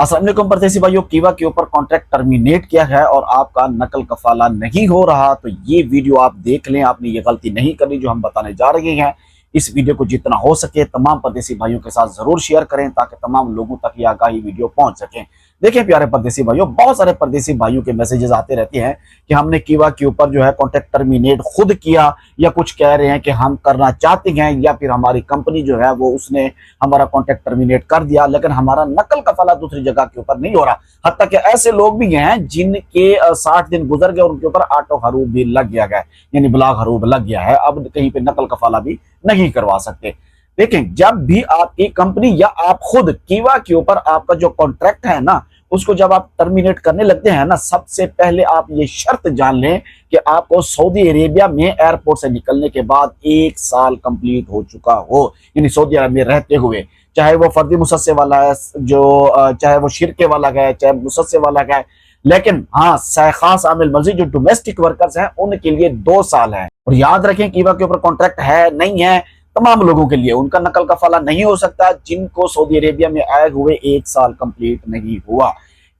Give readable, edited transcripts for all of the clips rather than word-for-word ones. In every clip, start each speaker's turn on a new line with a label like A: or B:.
A: अस्सलाम वालेकुम परदेसी भाइयों, कीवा के ऊपर कॉन्ट्रैक्ट टर्मिनेट किया है और आपका नकल कफाला नहीं हो रहा तो ये वीडियो आप देख लें। आपने ये गलती नहीं करनी जो हम बताने जा रहे हैं। इस वीडियो को जितना हो सके तमाम परदेसी भाइयों के साथ जरूर शेयर करें ताकि तमाम लोगों तक ये आगाही वीडियो पहुंच सके। देखिए प्यारे परदेसी भाइयों, बहुत सारे परदेसी भाइयों के मैसेजेस आते रहते हैं कि हमने कीवा के ऊपर जो है कॉन्ट्रैक्ट टर्मिनेट खुद किया, या कुछ कह रहे हैं कि हम करना चाहते हैं, या फिर हमारी कंपनी जो है वो उसने हमारा कॉन्ट्रैक्ट टर्मिनेट कर दिया, लेकिन हमारा नकल कफाला दूसरी जगह के ऊपर नहीं हो रहा। हत्ता कि ऐसे लोग भी हैं जिनके 60 दिन गुजर गए और उनके ऊपर ऑटो हरूब भी लग गया है, यानी ब्लॉक हरूब लग गया है। अब कहीं पे नकल कफाला भी नहीं करवा सकते। लेकिन जब भी आपकी कंपनी या आप खुद कीवा के ऊपर आपका जो कॉन्ट्रैक्ट है ना, उसको जब आप टर्मिनेट करने लगते हैं ना, सबसे पहले आप ये शर्त जान लें कि आपको सऊदी अरेबिया में एयरपोर्ट से निकलने के बाद 1 साल कंप्लीट हो चुका हो, यानी सऊदी अरब में रहते हुए। चाहे वो फर्दी मुसस्से वाला है, जो चाहे वो शिरके वाला है, चाहे मुसस्से वाला है, लेकिन हाँ खास आमिल मजीद जो डोमेस्टिक वर्कर्स हैं उनके लिए 2 साल है। और याद रखें कीवा के ऊपर कॉन्ट्रैक्ट है नहीं है, तमाम लोगों के लिए उनका नकल कफाला नहीं हो सकता जिनको सऊदी अरेबिया में आए हुए 1 साल कंप्लीट नहीं हुआ।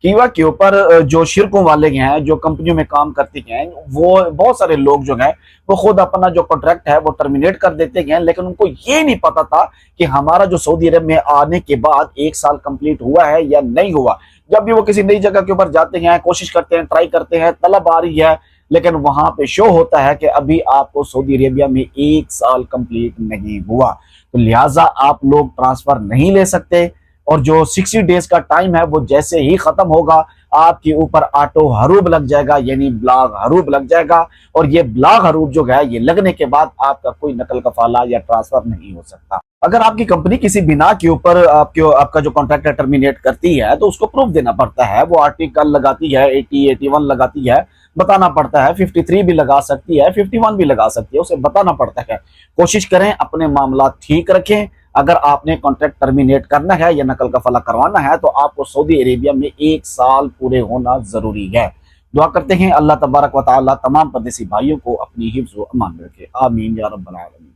A: कीवा के ऊपर जो शिरकों वाले हैं, जो कंपनियों में काम करते हैं, वो बहुत सारे लोग जो हैं वो खुद अपना जो कॉन्ट्रैक्ट है वो टर्मिनेट कर देते हैं, लेकिन उनको ये नहीं पता था कि हमारा जो सऊदी अरब में आने के बाद 1 साल कंप्लीट हुआ है या नहीं हुआ। जब भी वो किसी नई जगह के ऊपर जाते हैं, कोशिश करते हैं, ट्राई करते हैं, तलब आ रही है, लेकिन वहां पे शो होता है कि अभी आपको सऊदी अरेबिया में 1 साल कंप्लीट नहीं हुआ, तो लिहाजा आप लोग ट्रांसफर नहीं ले सकते। और जो 60 डेज का टाइम है वो जैसे ही खत्म होगा आपके ऊपर ऑटो हरूब लग जाएगा, यानी ब्लॉक हरूब लग जाएगा। और ये ब्लॉक हरूब जो है ये लगने के बाद आपका कोई नकल कफाला या ट्रांसफर नहीं हो सकता। अगर आपकी कंपनी किसी बिना के ऊपर आपका जो कॉन्ट्रैक्ट टर्मिनेट करती है तो उसको प्रूफ देना पड़ता है। वो आर्टिकल लगाती है 80, 81 लगाती है, बताना पड़ता है। 53 भी लगा सकती है, 51 भी लगा सकती है, उसे बताना पड़ता है। कोशिश करें अपने मामला ठीक रखें। अगर आपने कॉन्ट्रैक्ट टर्मिनेट करना है या नकल कफाला करवाना है तो आपको सऊदी अरेबिया में 1 साल पूरे होना जरूरी है। दुआ करते हैं अल्लाह तबारक व तआला तमाम परदेसी भाइयों को अपनी हिफ्ज़ व अमान में रखे। आमीन या रब्बल आलमीन।